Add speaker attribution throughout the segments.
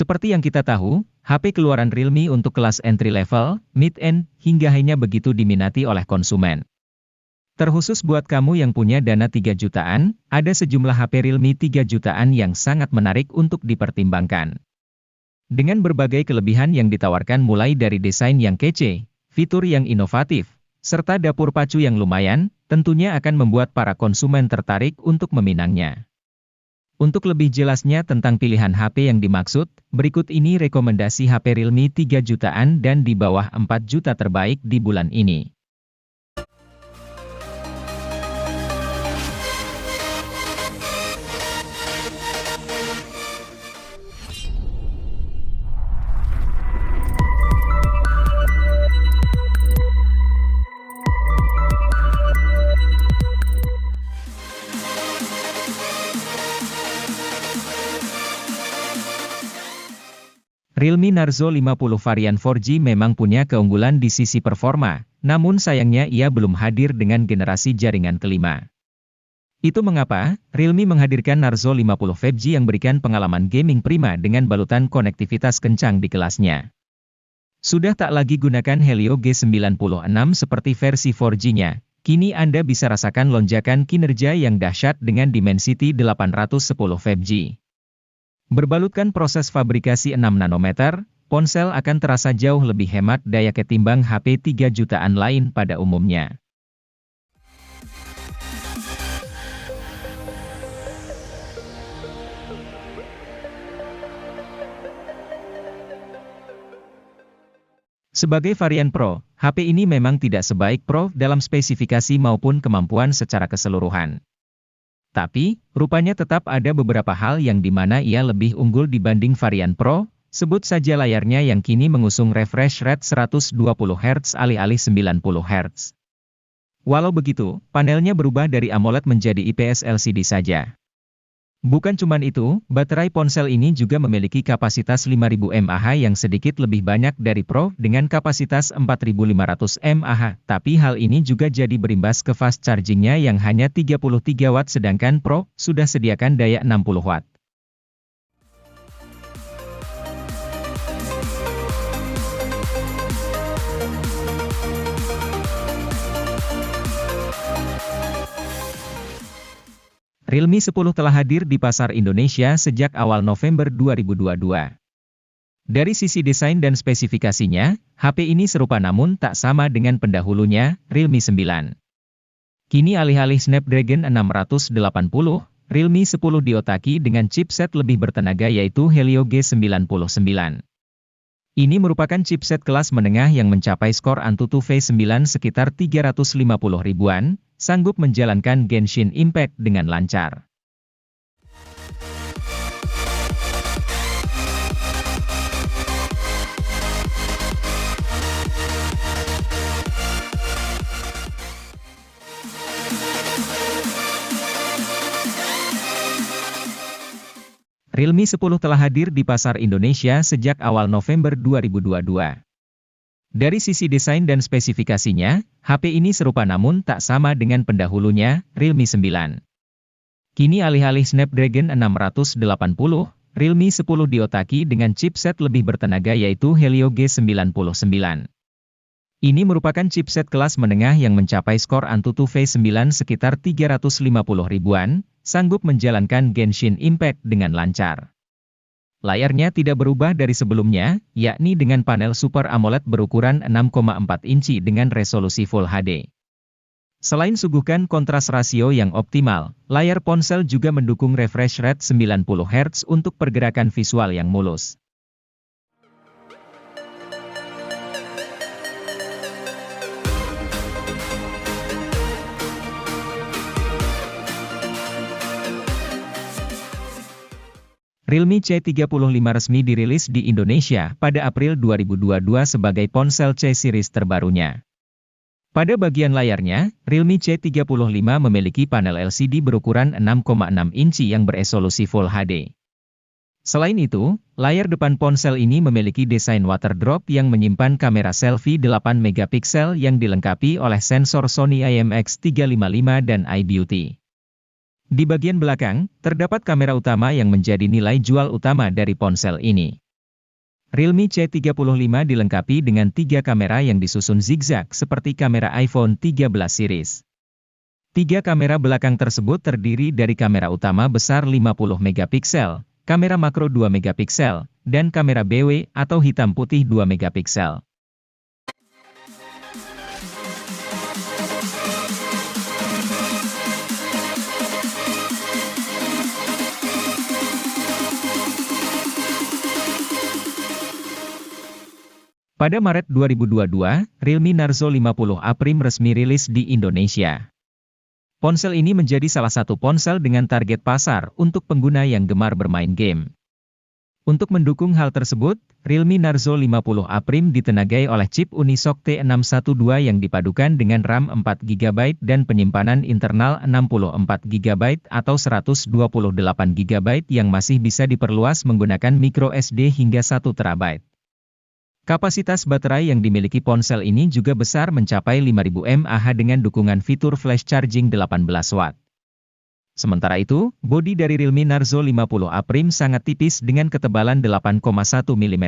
Speaker 1: Seperti yang kita tahu, HP keluaran Realme untuk kelas entry level, mid-end, hingga high-nya begitu diminati oleh konsumen. Terkhusus buat kamu yang punya dana 3 jutaan, ada sejumlah HP Realme 3 jutaan yang sangat menarik untuk dipertimbangkan. Dengan berbagai kelebihan yang ditawarkan mulai dari desain yang kece, fitur yang inovatif, serta dapur pacu yang lumayan, tentunya akan membuat para konsumen tertarik untuk meminangnya. Untuk lebih jelasnya tentang pilihan HP yang dimaksud, berikut ini rekomendasi HP Realme 3 jutaan dan di bawah 4 juta terbaik di bulan ini. Realme Narzo 50 varian 4G memang punya keunggulan di sisi performa, namun sayangnya ia belum hadir dengan generasi jaringan kelima. Itu mengapa, Realme menghadirkan Narzo 50 5G yang berikan pengalaman gaming prima dengan balutan konektivitas kencang di kelasnya. Sudah tak lagi gunakan Helio G96 seperti versi 4G-nya, kini Anda bisa rasakan lonjakan kinerja yang dahsyat dengan Dimensity 810 5G. Berbalutkan proses fabrikasi 6 nanometer, ponsel akan terasa jauh lebih hemat daya ketimbang HP 3 jutaan lain pada umumnya. Sebagai varian Pro, HP ini memang tidak sebaik Pro dalam spesifikasi maupun kemampuan secara keseluruhan. Tapi, rupanya tetap ada beberapa hal yang dimana ia lebih unggul dibanding varian Pro, sebut saja layarnya yang kini mengusung refresh rate 120 Hz alih-alih 90 Hz. Walau begitu, panelnya berubah dari AMOLED menjadi IPS LCD saja. Bukan cuman itu, baterai ponsel ini juga memiliki kapasitas 5000 mAh yang sedikit lebih banyak dari Pro dengan kapasitas 4500 mAh, tapi hal ini juga jadi berimbas ke fast chargingnya yang hanya 33 Watt sedangkan Pro sudah sediakan daya 60 Watt. Realme 10 telah hadir di pasar Indonesia sejak awal November 2022. Dari sisi desain dan spesifikasinya, HP ini serupa namun tak sama dengan pendahulunya, Realme 9. Kini alih-alih Snapdragon 680, Realme 10 diotaki dengan chipset lebih bertenaga yaitu Helio G99. Ini merupakan chipset kelas menengah yang mencapai skor Antutu V9 sekitar 350 ribuan, sanggup menjalankan Genshin Impact dengan lancar. Realme 10 telah hadir di pasar Indonesia sejak awal November 2022. Dari sisi desain dan spesifikasinya, HP ini serupa namun tak sama dengan pendahulunya, Realme 9. Kini alih-alih Snapdragon 680, Realme 10 diotaki dengan chipset lebih bertenaga yaitu Helio G99. Ini merupakan chipset kelas menengah yang mencapai skor Antutu V9 sekitar 350 ribuan, sanggup menjalankan Genshin Impact dengan lancar. Layarnya tidak berubah dari sebelumnya, yakni dengan panel Super AMOLED berukuran 6,4 inci dengan resolusi Full HD. Selain suguhkan kontras rasio yang optimal, layar ponsel juga mendukung refresh rate 90 Hz untuk pergerakan visual yang mulus. Realme C35 resmi dirilis di Indonesia pada April 2022 sebagai ponsel C series terbarunya. Pada bagian layarnya, Realme C35 memiliki panel LCD berukuran 6,6 inci yang beresolusi Full HD. Selain itu, layar depan ponsel ini memiliki desain waterdrop yang menyimpan kamera selfie 8 megapiksel yang dilengkapi oleh sensor Sony IMX355 dan iBeauty. Di bagian belakang, terdapat kamera utama yang menjadi nilai jual utama dari ponsel ini. Realme C35 dilengkapi dengan 3 kamera yang disusun zigzag seperti kamera iPhone 13 series. 3 kamera belakang tersebut terdiri dari kamera utama besar 50 megapiksel, kamera makro 2 megapiksel, dan kamera BW atau hitam putih 2 megapiksel. Pada Maret 2022, Realme Narzo 50A Prime resmi rilis di Indonesia. Ponsel ini menjadi salah satu ponsel dengan target pasar untuk pengguna yang gemar bermain game. Untuk mendukung hal tersebut, Realme Narzo 50A Prime ditenagai oleh chip Unisoc T612 yang dipadukan dengan RAM 4GB dan penyimpanan internal 64GB atau 128GB yang masih bisa diperluas menggunakan microSD hingga 1TB. Kapasitas baterai yang dimiliki ponsel ini juga besar mencapai 5000 mAh dengan dukungan fitur flash charging 18 Watt. Sementara itu, bodi dari Realme Narzo 50A Prime sangat tipis dengan ketebalan 8,1 mm.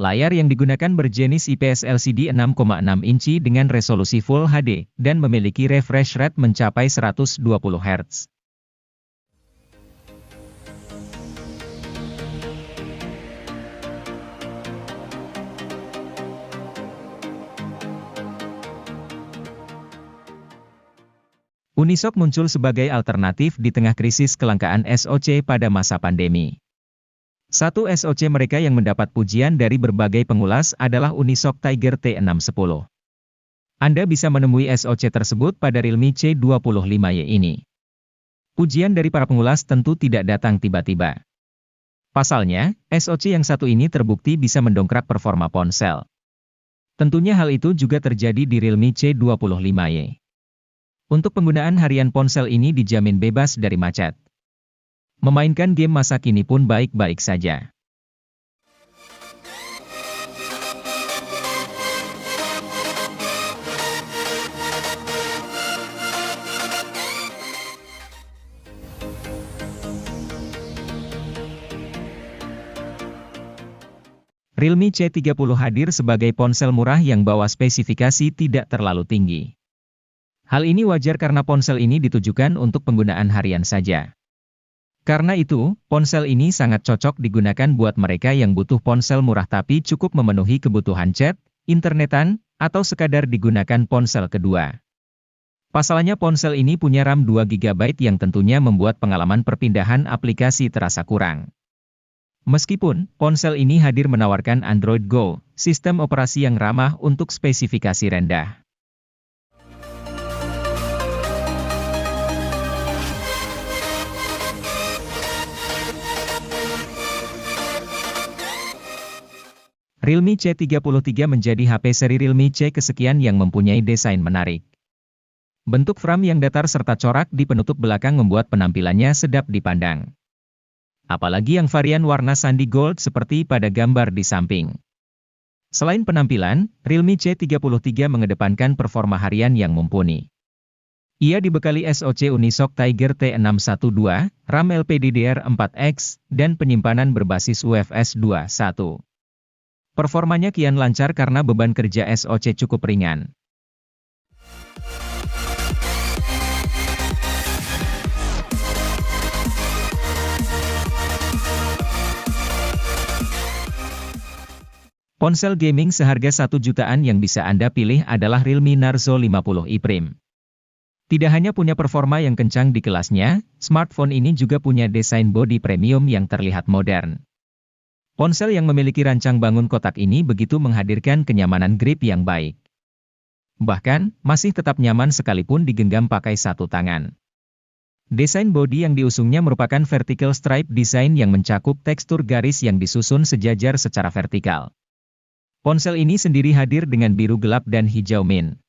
Speaker 1: Layar yang digunakan berjenis IPS LCD 6,6 inci dengan resolusi Full HD, dan memiliki refresh rate mencapai 120 Hz. Unisoc muncul sebagai alternatif di tengah krisis kelangkaan SoC pada masa pandemi. Satu SoC mereka yang mendapat pujian dari berbagai pengulas adalah Unisoc Tiger T610. Anda bisa menemui SoC tersebut pada Realme C25Y ini. Pujian dari para pengulas tentu tidak datang tiba-tiba. Pasalnya, SoC yang satu ini terbukti bisa mendongkrak performa ponsel. Tentunya hal itu juga terjadi di Realme C25Y. Untuk penggunaan harian ponsel ini dijamin bebas dari macet. Memainkan game masa kini pun baik-baik saja. Realme C30 hadir sebagai ponsel murah yang bawa spesifikasi tidak terlalu tinggi. Hal ini wajar karena ponsel ini ditujukan untuk penggunaan harian saja. Karena itu, ponsel ini sangat cocok digunakan buat mereka yang butuh ponsel murah tapi cukup memenuhi kebutuhan chat, internetan, atau sekadar digunakan ponsel kedua. Pasalnya ponsel ini punya RAM 2GB yang tentunya membuat pengalaman perpindahan aplikasi terasa kurang. Meskipun, ponsel ini hadir menawarkan Android Go, sistem operasi yang ramah untuk spesifikasi rendah. Realme C33 menjadi HP seri Realme C kesekian yang mempunyai desain menarik. Bentuk frame yang datar serta corak di penutup belakang membuat penampilannya sedap dipandang. Apalagi yang varian warna sandi gold seperti pada gambar di samping. Selain penampilan, Realme C33 mengedepankan performa harian yang mumpuni. Ia dibekali SoC Unisoc Tiger T612, RAM LPDDR4X, dan penyimpanan berbasis UFS 2.1. Performanya kian lancar karena beban kerja SoC cukup ringan. Ponsel gaming seharga 1 jutaan yang bisa Anda pilih adalah Realme Narzo 50i Prime. Tidak hanya punya performa yang kencang di kelasnya, smartphone ini juga punya desain bodi premium yang terlihat modern. Ponsel yang memiliki rancang bangun kotak ini begitu menghadirkan kenyamanan grip yang baik. Bahkan, masih tetap nyaman sekalipun digenggam pakai satu tangan. Desain bodi yang diusungnya merupakan vertical stripe design yang mencakup tekstur garis yang disusun sejajar secara vertikal. Ponsel ini sendiri hadir dengan biru gelap dan hijau mint.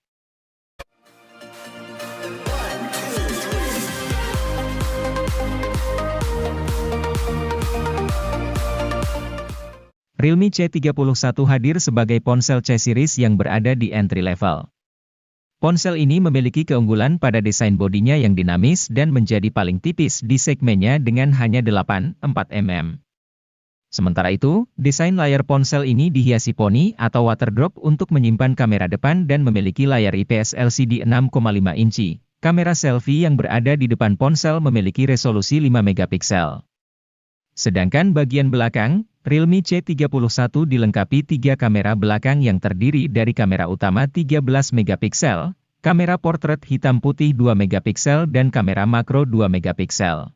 Speaker 1: Realme C31 hadir sebagai ponsel C-series yang berada di entry level. Ponsel ini memiliki keunggulan pada desain bodinya yang dinamis dan menjadi paling tipis di segmennya dengan hanya 8,4 mm. Sementara itu, desain layar ponsel ini dihiasi poni atau water drop untuk menyimpan kamera depan dan memiliki layar IPS LCD 6,5 inci. Kamera selfie yang berada di depan ponsel memiliki resolusi 5 megapiksel. Sedangkan bagian belakang, Realme C31 dilengkapi 3 kamera belakang yang terdiri dari kamera utama 13 megapiksel, kamera portrait hitam putih 2 megapiksel dan kamera makro 2 megapiksel.